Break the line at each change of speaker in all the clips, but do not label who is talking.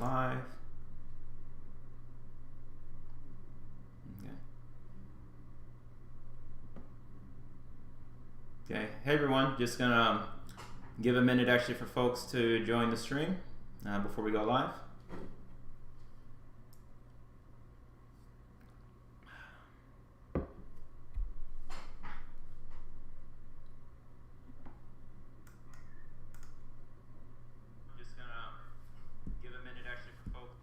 live. Okay, hey everyone, just gonna give a minute actually for folks to join the stream before we go live. Just gonna give a minute actually for folks.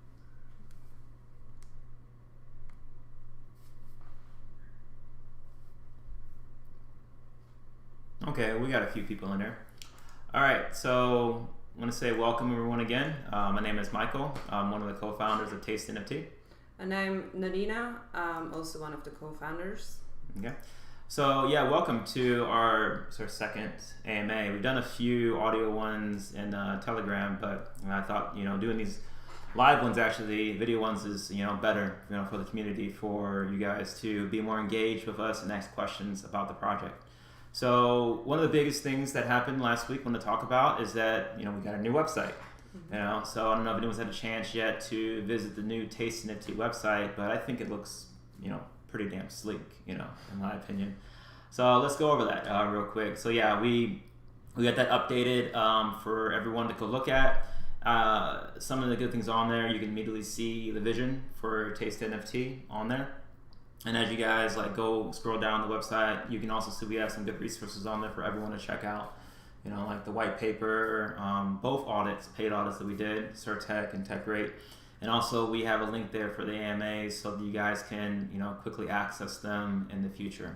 Okay, we got a few people in there. All right, so I want to say welcome everyone again. My name is Michael. I'm one of the co-founders of TasteNFT.
And I'm Nadina, also one of the co-founders.
Okay, so yeah, welcome to our sort of second AMA. We've done a few audio ones in Telegram, but I thought doing these live ones, actually, video ones, is better for the community, for you guys to be more engaged with us and ask questions about the project. So one of the biggest things that happened last week, I want to talk about, is that we got a new website.
Mm-hmm.
So I don't know if anyone's had a chance yet to visit the new TasteNFT website, but I think it looks pretty damn sleek, in my opinion. So let's go over that real quick. So yeah, we got that updated for everyone to go look at. Some of the good things on there, you can immediately see the vision for TasteNFT on there. And as you guys go scroll down the website, you can also see we have some good resources on there for everyone to check out. Like the white paper, both audits, paid audits that we did, CerTech and TechRate. And also we have a link there for the AMAs so that you guys can quickly access them in the future.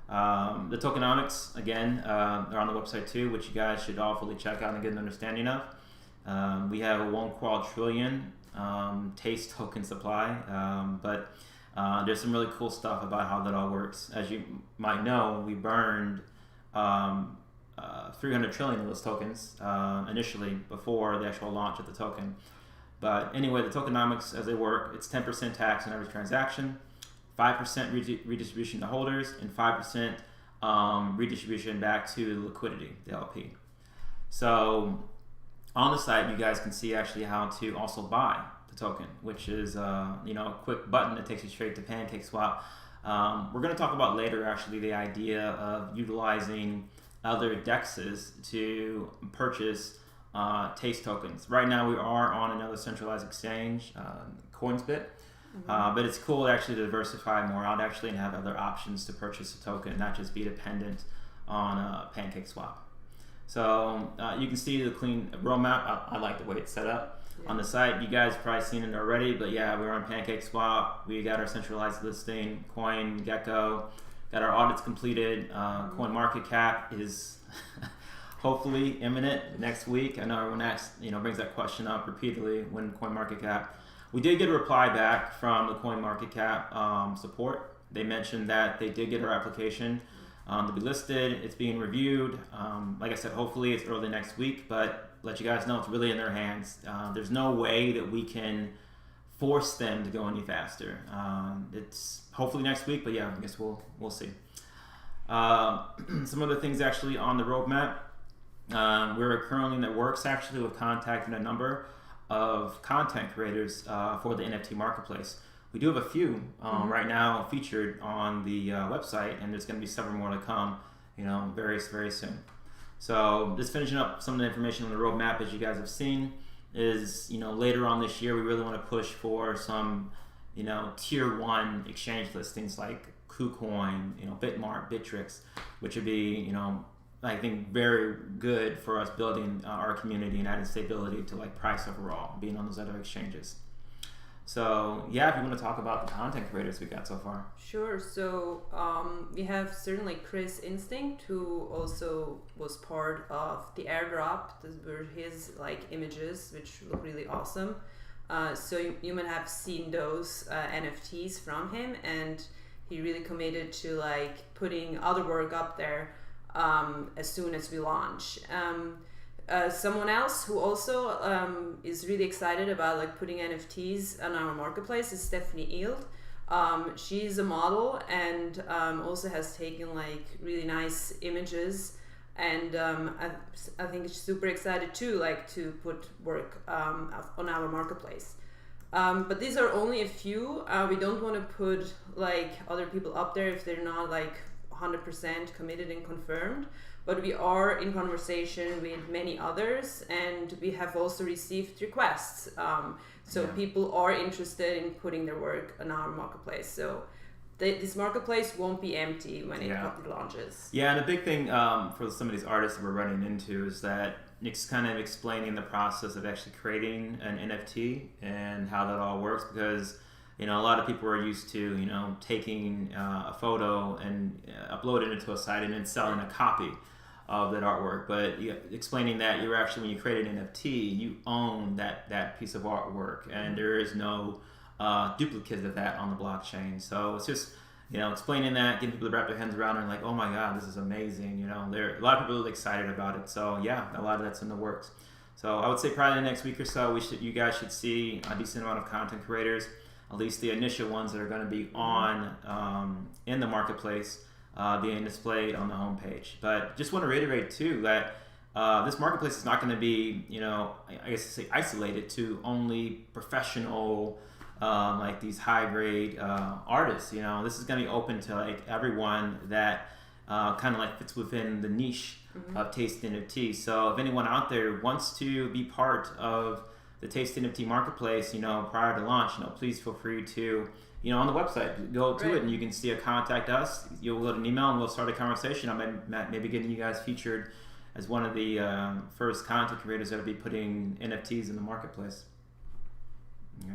The tokenomics, again, they're on the website too, which you guys should all fully check out and get an understanding of. We have a 1 quadrillion taste token supply, but there's some really cool stuff about how that all works. As you might know, we burned 300 trillion of those tokens initially before the actual launch of the token. But anyway, the tokenomics, as they work, it's 10% tax on every transaction, 5% redistribution to holders, and 5% redistribution back to liquidity, the LP. So on the site, you guys can see actually how to also buy the token, which is a quick button that takes you straight to PancakeSwap. We're going to talk about later actually the idea of utilizing other DEXs to purchase taste tokens. Right now we are on another centralized exchange, CoinsBit, but it's cool actually to diversify more out actually and have other options to purchase a token, not just be dependent on PancakeSwap. So you can see the clean roadmap. I like the way it's set up on the site. You guys have probably seen it already, but yeah, we're on PancakeSwap. We got our centralized listing, CoinGecko, got our audits completed. CoinMarketCap is hopefully imminent next week. I know everyone brings that question up repeatedly when CoinMarketCap. We did get a reply back from the CoinMarketCap support. They mentioned that they did get our application to be listed. It's being reviewed. Like I said, hopefully it's early next week, but let you guys know it's really in their hands. There's no way that we can force them to go any faster. It's hopefully next week, but yeah, I guess we'll see. Some other things actually on the roadmap. We're currently in the works actually with contacting a number of content creators for the NFT marketplace. We do have a few right now featured on the website, and there's going to be several more to come, very, very soon. So just finishing up some of the information on the roadmap, as you guys have seen, is later on this year we really want to push for some tier 1 exchange listings like KuCoin, Bitmart, Bittrex, which would be I think very good for us building our community and adding stability to price overall, being on those other exchanges. So yeah, if you want to talk about the content creators we got so far.
Sure. So we have certainly Chris Instinct, who also was part of the airdrop. Those were his images, which look really awesome. So you might have seen those NFTs from him, and he really committed to putting other work up there as soon as we launch. Someone else who also is really excited about putting NFTs on our marketplace is Stephanie Eeld. She's a model and also has taken really nice images And I think it's super excited too, like to put work on our marketplace. But these are only a few. We don't want to put like other people up there if they're not like 100% committed and confirmed. But we are in conversation with many others, and we have also received requests. So people are interested in putting their work on our marketplace. So this marketplace won't be empty when it launches.
Yeah, and a big thing for some of these artists that we're running into is that it's kind of explaining the process of actually creating an NFT and how that all works, because a lot of people are used to taking a photo and uploading it to a site and then selling a copy of that artwork. But explaining that you're actually, when you create an NFT, you own that piece of artwork, and there is no duplicate of that on the blockchain. So it's just explaining that, getting people to wrap their hands around it, and like, oh my god, this is amazing. There a lot of people are really excited about it. So yeah, a lot of that's in the works. So I would say probably the next week or so, you guys should see a decent amount of content creators, at least the initial ones that are going to be on in the marketplace, being displayed on the homepage. But just want to reiterate too that this marketplace is not going to be, I guess to say, isolated to only professional, like these high-grade artists. This is going to be open to like everyone that kind of like fits within the niche of TasteNFT. So if anyone out there wants to be part of the TasteNFT marketplace, prior to launch, please feel free to, on the website, go to it and you can see contact us. You'll get an email and we'll start a conversation. I'm maybe getting you guys featured as one of the first content creators that will be putting NFTs in the marketplace. Yeah.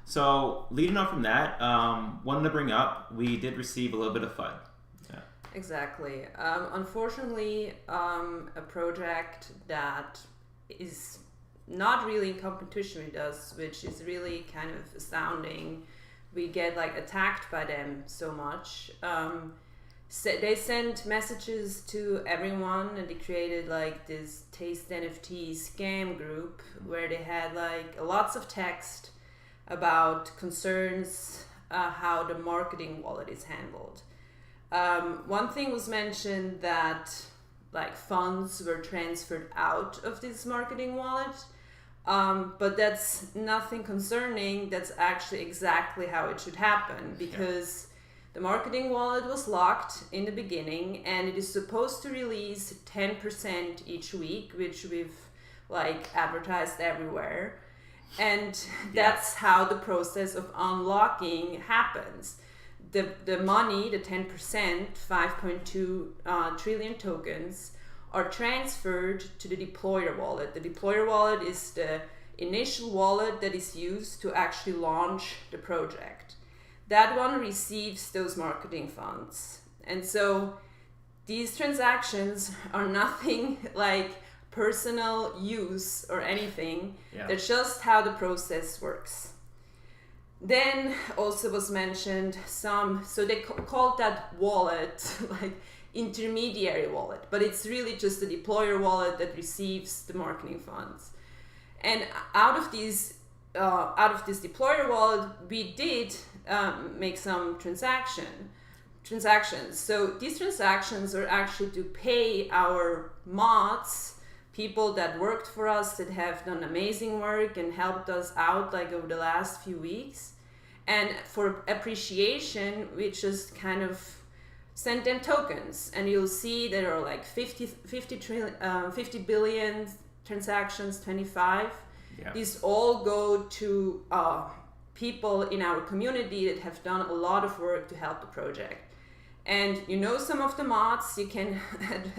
So leading on from that, wanted to bring up, we did receive a little bit of FUD. Yeah.
Exactly. Unfortunately, a project that is not really in competition with us, which is really kind of astounding. We get like attacked by them so much. They sent messages to everyone, and they created like this TasteNFT scam group where they had like lots of text about concerns how the marketing wallet is handled. One thing was mentioned that like funds were transferred out of this marketing wallet, but that's nothing concerning. That's actually exactly how it should happen, because the marketing wallet was locked in the beginning, and it is supposed to release 10% each week, which we've like advertised everywhere. And that's how the process of unlocking happens. The money, the 10%, 5.2 trillion tokens, are transferred to the deployer wallet. The deployer wallet is the initial wallet that is used to actually launch the project. That one receives those marketing funds. And so these transactions are nothing like personal use or anything. That's just how the process works. Then also was mentioned so they called that wallet like intermediary wallet, but it's really just the deployer wallet that receives the marketing funds. And out of this deployer wallet, we did make some transactions. So these transactions are actually to pay our mods, people that worked for us, that have done amazing work and helped us out like over the last few weeks. And for appreciation, we just kind of sent them tokens, and you'll see there are like 50 billion transactions, 25. These all go to people in our community that have done a lot of work to help the project. And some of the mods, you can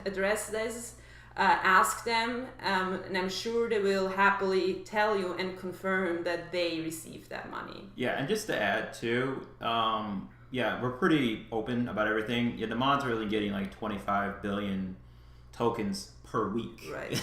address this, ask them, and I'm sure they will happily tell you and that they received that money.
Yeah, and just to add too, we're pretty open about everything. The mods are really getting like 25 billion tokens per week.
Right.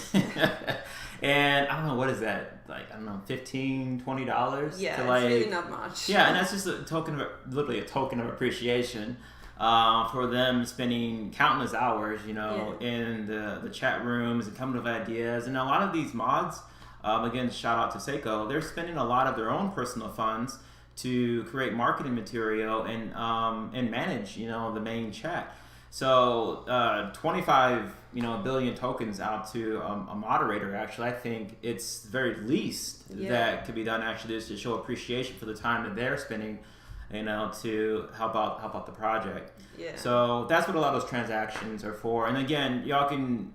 And I don't know, what is that? Like, I don't know, $15, $20?
Yeah,
to like,
it's really not much.
Yeah, and that's just literally a token of appreciation. For them spending countless hours, in the chat rooms and coming up with ideas. And a lot of these mods, again, shout out to Seiko, they're spending a lot of their own personal funds to create marketing material and manage, the main chat. So 25 billion tokens out to a moderator, actually, I think it's the very least that could be done actually is to show appreciation for the time that they're spending, to help out the project.
Yeah.
So that's what a lot of those transactions are for. And again,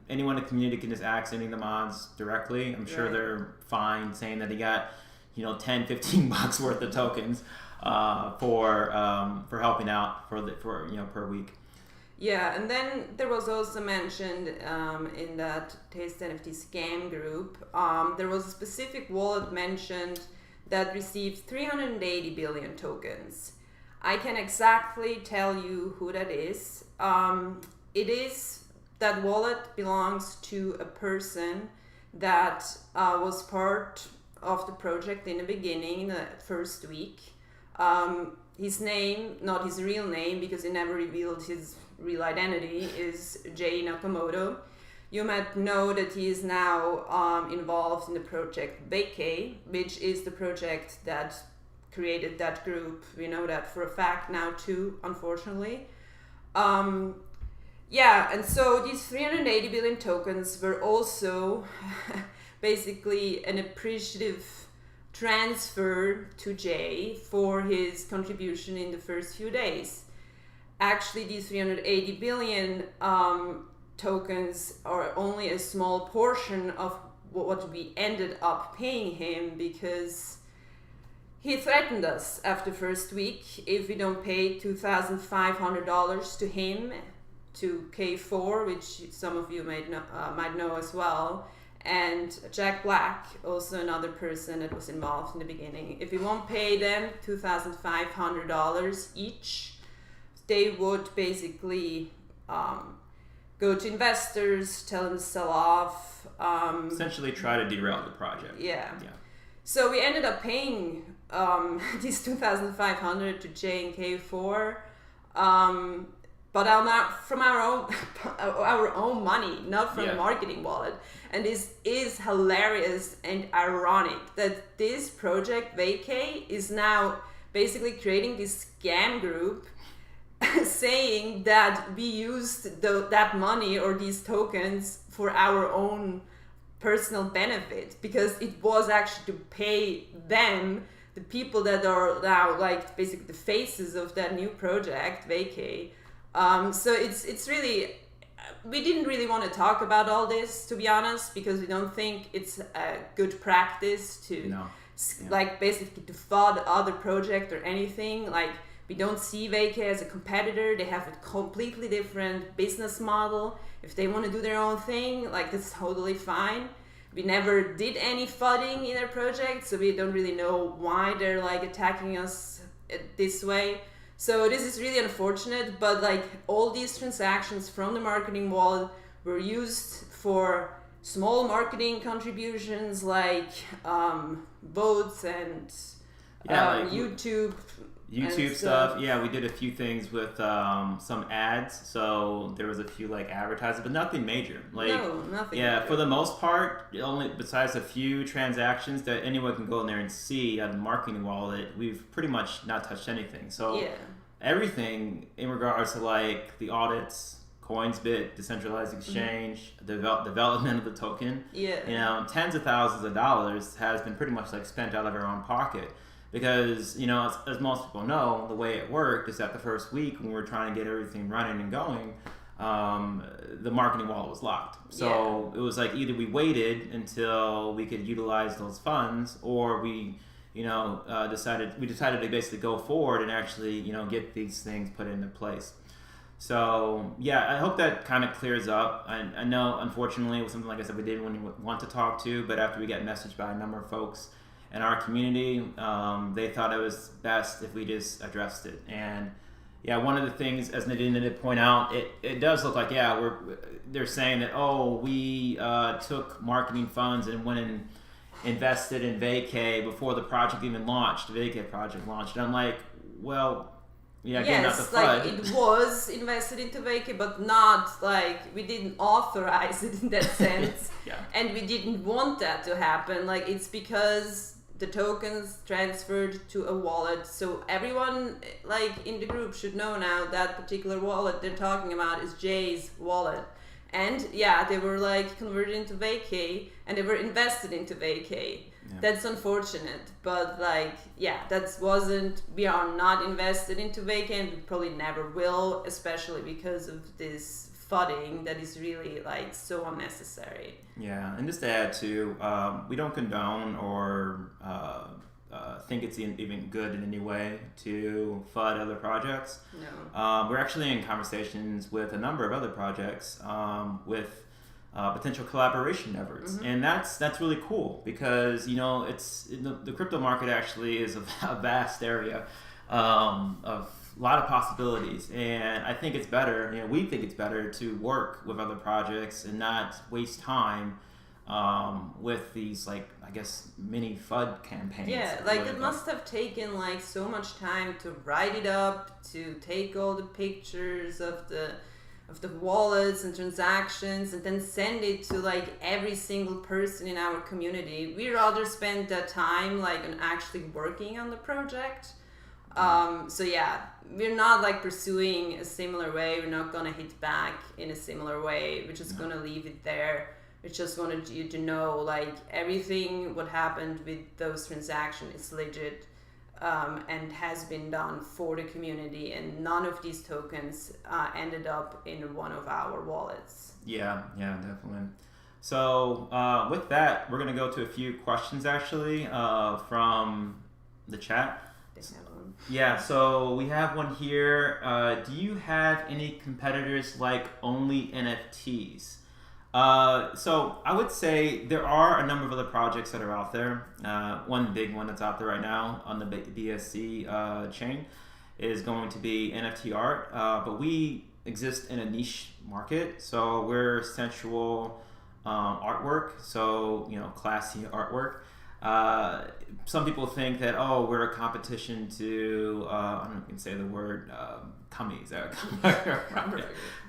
anyone in the community can just ask any of the mods directly. I'm sure they're fine saying that they got 10, 15 bucks worth of tokens for helping out for per week.
Yeah, and then there was also mentioned in that TasteNFT scam group, there was a specific wallet mentioned that received 380 billion tokens. I can exactly tell you who that is. That wallet belongs to a person that was part of the project in the beginning, the first week. His name, not his real name, because he never revealed his real identity, is Jay Nakamoto. You might know that he is now involved in the project BSC, which is the project that created that group. We know that for a fact now too, unfortunately. And so these 380 billion tokens were also basically an appreciative transfer to Jay for his contribution in the first few days. Actually, these 380 billion tokens are only a small portion of what we ended up paying him, because he threatened us after first week if we don't pay $2,500 to him, to K4, which some of you might know as well, and Jack Black, also another person that was involved in the beginning. If we won't pay them $2,500 each, they would basically go to investors, tell them to sell off.
Essentially try to derail the project.
Yeah. So we ended up paying these $2,500 to J and K4, but from our own money, not from the marketing wallet. And this is hilarious and ironic that this project Vacay is now basically creating this scam group saying that we used that money or these tokens for our own personal benefit, because it was actually to pay them, the people that are now like basically the faces of that new project Vacay. So it's really, we didn't really want to talk about all this, to be honest, because we don't think it's a good practice to like basically to fund other project or anything. Like, we don't see Vacay as a competitor. They have a completely different business model. If they want to do their own thing, like, that's totally fine. We never did any funding in their project, so we don't really know why they're like attacking us this way. So this is really unfortunate, but like all these transactions from the marketing wallet were used for small marketing contributions, like votes and like YouTube stuff. Yeah, we did a few things with some ads. So there was a few like advertisements, but nothing major. Like, no, nothing.
Yeah,
major.
For the most part, only besides a few transactions that anyone can go in there and see on the marketing wallet, we've pretty much not touched anything. So everything in regards to like the audits, CoinsBit, decentralized exchange, development of the token, tens of thousands of dollars has been pretty much like spent out of our own pocket. Because, as most people know, the way it worked is that the first week when we were trying to get everything running and going, the marketing wallet was locked. So it was like either we waited until we could utilize those funds, or we, decided to basically go forward and actually, get these things put into place. So, I hope that kind of clears up. I know, unfortunately, it was something, like I said, we didn't want to talk to, but after we got messaged by a number of folks in our community, they thought it was best if we just addressed it. And one of the things, as Nadine did point out, it does look like they're saying that we took marketing funds and went and invested in Vacay before the project even launched. Vacay project launched, and I'm like, well, again, not the FUD.
Like it was invested into Vacay, but not like we didn't authorize it in that sense, and we didn't want that to happen. Like, it's because the tokens transferred to a wallet. So everyone like in the group should know now that particular wallet they're talking about is Jay's wallet. And yeah, they were like converted into vacay and they were invested into vacay. Yeah. That's unfortunate, but like, yeah, we are not invested into vacay and we probably never will, especially because of this flooding that is really like so unnecessary.
Yeah, and just to add to, we don't condone or think it's even good in any way to FUD other projects.
No.
We're actually in conversations with a number of other projects with potential collaboration efforts,
mm-hmm.
and that's really cool because it's the crypto market actually is a vast area of a lot of possibilities, and I think it's better. We think it's better to work with other projects and not waste time with these mini FUD campaigns.
Yeah, it must have taken so much time to write it up, to take all the pictures of the wallets and transactions and then send it to every single person in our community. We rather spend that time on actually working on the project. So yeah, we're not pursuing a similar way. We're not gonna hit back in a similar way. We're just gonna leave it there. We just wanted you to know everything what happened with those transactions is legit and has been done for the community, and none of these tokens ended up in one of our wallets.
Yeah, definitely. So with that, we're gonna go to a few questions actually from the chat. Yeah, so we have one here. Do you have any competitors like only NFTs? So I would say there are a number of other projects that are out there. One big one that's out there right now on the BSC chain is going to be NFT art, but we exist in a niche market. So we're sensual artwork, so classy artwork. Some people think that we're a competition to I don't know if you can say the word cummies.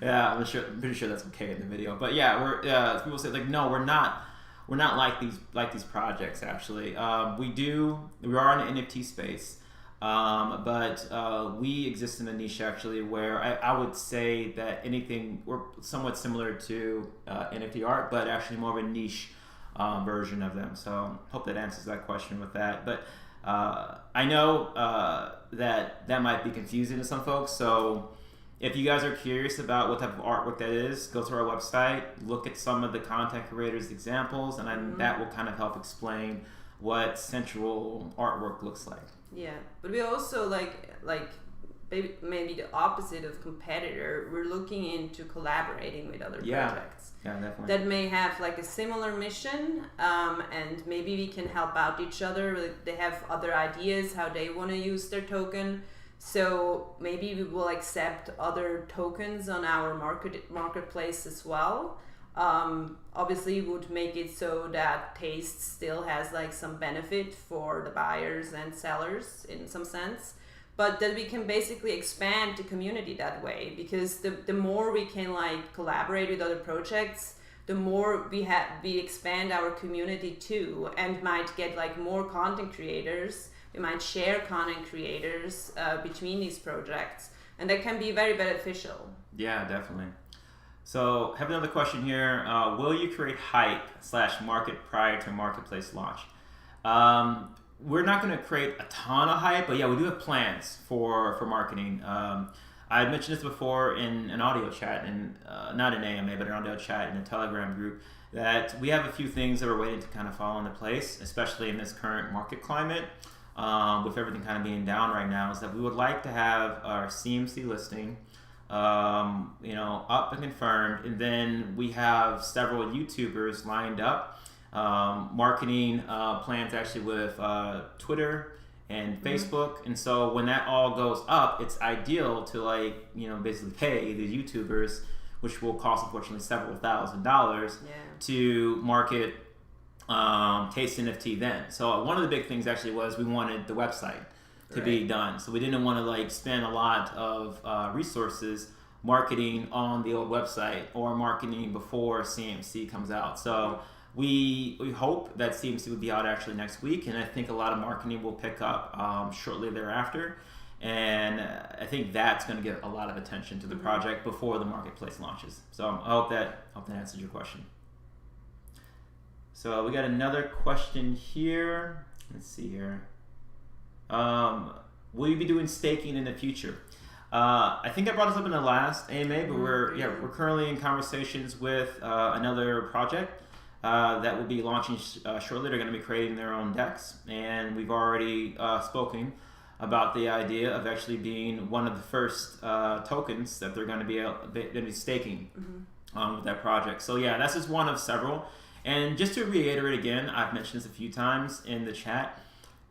Yeah, I'm pretty sure that's okay in the video. But yeah, we're people say no, we're not like these projects actually. We are in the NFT space, but we exist in a niche actually where I would say that we're somewhat similar to NFT art, but actually more of a niche version of them. So hope that answers that question with that. But I know that might be confusing to some folks. So if you guys are curious about what type of artwork that is, go to our website, look at some of the content creators' examples, and that will kind of help explain what sensual artwork looks like.
Yeah, but we also maybe the opposite of competitor. We're looking into collaborating with other projects.
Yeah, definitely.
That may have a similar mission, and maybe we can help out each other. They have other ideas how they want to use their token, so maybe we will accept other tokens on our marketplace as well. Obviously, would make it so that Taste still has some benefit for the buyers and sellers in some sense. But that we can basically expand the community that way, because the more we can collaborate with other projects, the more we expand our community too, and might get more content creators. We might share content creators between these projects, and that can be very beneficial.
Yeah, definitely. So I have another question here. Will you create hype / market prior to marketplace launch? We're not going to create a ton of hype, but yeah, we do have plans for marketing. I had mentioned this before in an audio chat, and not an AMA, but an audio chat in a Telegram group, that we have a few things that we're waiting to kind of fall into place, especially in this current market climate, with everything kind of being down right now, is that we would like to have our CMC listing up and confirmed, and then we have several YouTubers lined up. Marketing plans actually with Twitter and Facebook, and so when that all goes up, it's ideal to basically pay the YouTubers, which will cost unfortunately several $1,000s to market TasteNFT then. So one of the big things actually was we wanted the website to be done, so we didn't want to spend a lot of resources marketing on the old website or marketing before CMC comes out. So we hope that CMC will be out actually next week, and I think a lot of marketing will pick up shortly thereafter. And I think that's going to get a lot of attention to the project before the marketplace launches. So I hope that answers your question. So we got another question here. Let's see here. Will you be doing staking in the future? I think I brought this up in the last AMA, but we're currently in conversations with another project that will be launching shortly. They're going to be creating their own DEX, and we've already spoken about the idea of actually being one of the first tokens that they're going to be staking with that project. So yeah, that's just one of several. And just to reiterate again, I've mentioned this a few times in the chat,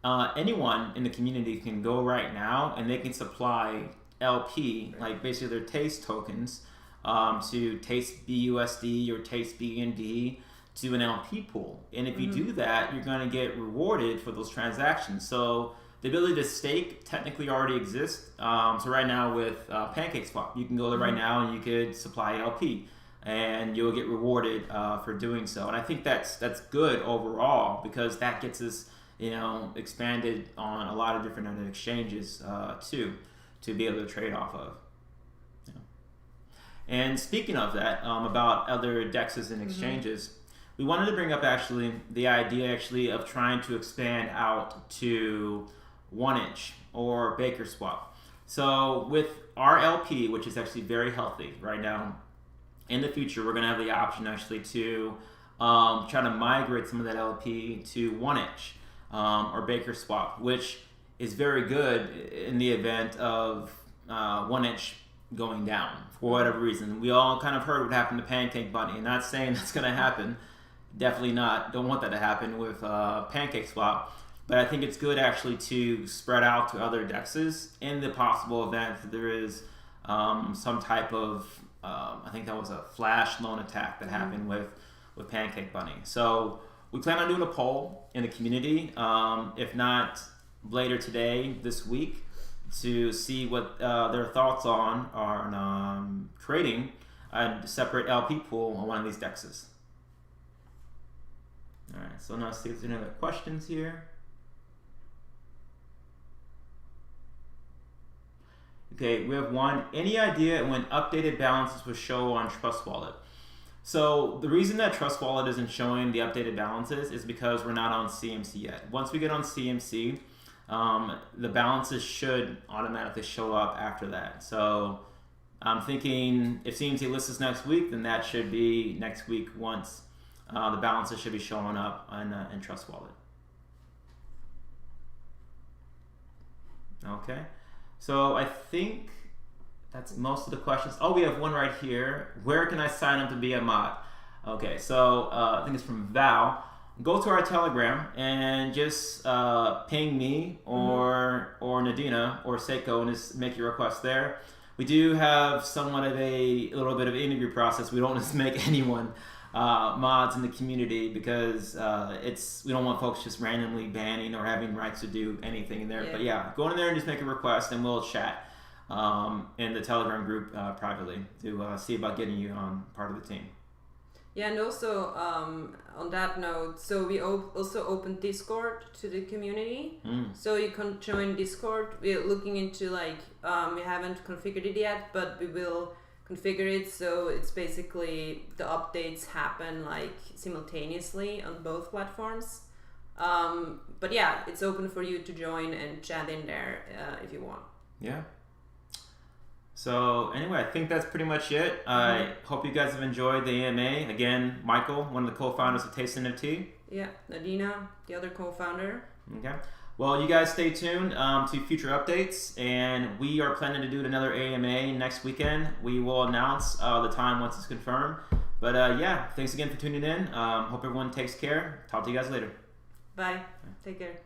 anyone in the community can go right now and they can supply LP, like basically their Taste tokens, to Taste BUSD or Taste BND to an LP pool. And if you do that, you're going to get rewarded for those transactions. So the ability to stake technically already exists. So right now with PancakeSwap, you can go there right now and you could supply LP, and you'll get rewarded for doing so. And I think that's good overall, because that gets us, expanded on a lot of different other exchanges too, to be able to trade off of. And speaking of that, about other DEXs and exchanges, we wanted to bring up actually the idea of trying to expand out to 1inch or Baker Swap. So with our LP, which is actually very healthy right now, in the future we're going to have the option actually to try to migrate some of that LP to 1inch or Baker Swap, which is very good in the event of 1inch going down for whatever reason. We all kind of heard what happened to Pancake Bunny, and not saying that's going to happen. Definitely not. Don't want that to happen with PancakeSwap. But I think it's good actually to spread out to other DEXs in the possible event that there is some type of, I think that was a flash loan attack that happened with Pancake Bunny. So we plan on doing a poll in the community, if not later today, this week, to see what their thoughts on creating a separate LP pool on one of these DEXs. All right, so now let's see if there's any other questions here. Okay, we have one. Any idea when updated balances will show on Trust Wallet? So the reason that Trust Wallet isn't showing the updated balances is because we're not on CMC yet. Once we get on CMC, the balances should automatically show up after that. So I'm thinking if CMC lists us next week, then that should be next week once the balances should be showing up in Trust Wallet. Okay. So I think that's most of the questions. Oh, we have one right here. Where can I sign up to be a mod? Okay, so I think it's from Val. Go to our Telegram and just ping me or Nadina or Seiko and just make your request there. We do have somewhat of a little bit of interview process. We don't just make anyone mods in the community because we don't want folks just randomly banning or having rights to do anything in there. Yeah. But yeah, go in there and just make a request and we'll chat in the Telegram group privately to see about getting you on part of the team.
Yeah, and also on that note, so we also opened Discord to the community. So you can join Discord. We're looking into we haven't configured it yet, but we will configure it so it's basically the updates happen simultaneously on both platforms. But yeah, it's open for you to join and chat in there if you want.
Yeah. So anyway, I think that's pretty much it. I hope you guys have enjoyed the AMA. Again, Michael, one of the co-founders of TasteNFT.
Yeah, Nadina, the other co-founder.
Okay. Well, you guys stay tuned to future updates, and we are planning to do another AMA next weekend. We will announce the time once it's confirmed. But yeah, thanks again for tuning in. Hope everyone takes care. Talk to you guys later.
Bye. Take care.